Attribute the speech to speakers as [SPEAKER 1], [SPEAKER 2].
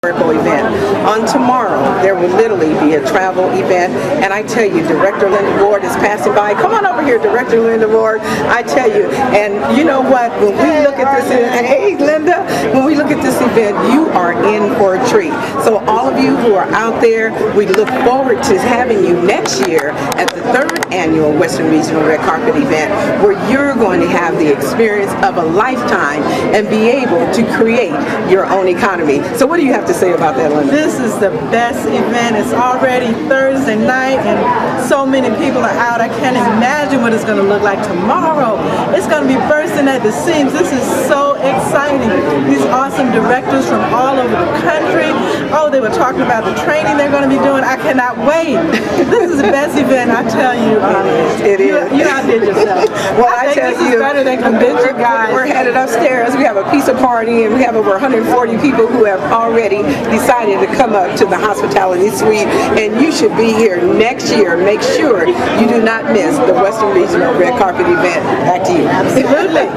[SPEAKER 1] Event. On tomorrow, there will literally be a travel event, and I tell you, Director Linda Ward is passing by. Come on over here, Director Linda Ward. I tell you, and you know what? When we look at this, hey Linda, when we look at this event, you are in for a treat. So all of you who are out there, we look forward to having you next year at the 3rd annual Western Regional Red Carpet event, where you're going to have the experience of a lifetime and be able to create your own economy. So what do you have to say about that, Linda?
[SPEAKER 2] This is the best event. It's already Thursday night and so many people are out. I can't imagine what it's going to look like tomorrow. It's going to be bursting at the seams. This is so exciting. These awesome directors from all over the country. Oh, they were talking about the training they're going to be doing. I cannot wait. This is the best event, I tell you.
[SPEAKER 1] It is.
[SPEAKER 2] You outdid yourself.
[SPEAKER 1] Well, I tell
[SPEAKER 2] this
[SPEAKER 1] you,
[SPEAKER 2] is better than convention, guys.
[SPEAKER 1] We're headed upstairs. We have a pizza party, and we have over 140 people who have already decided to come up to the hospitality suite, and you should be here next year. Make sure you do not miss the Western Regional Red Carpet event. Back to you.
[SPEAKER 2] Absolutely.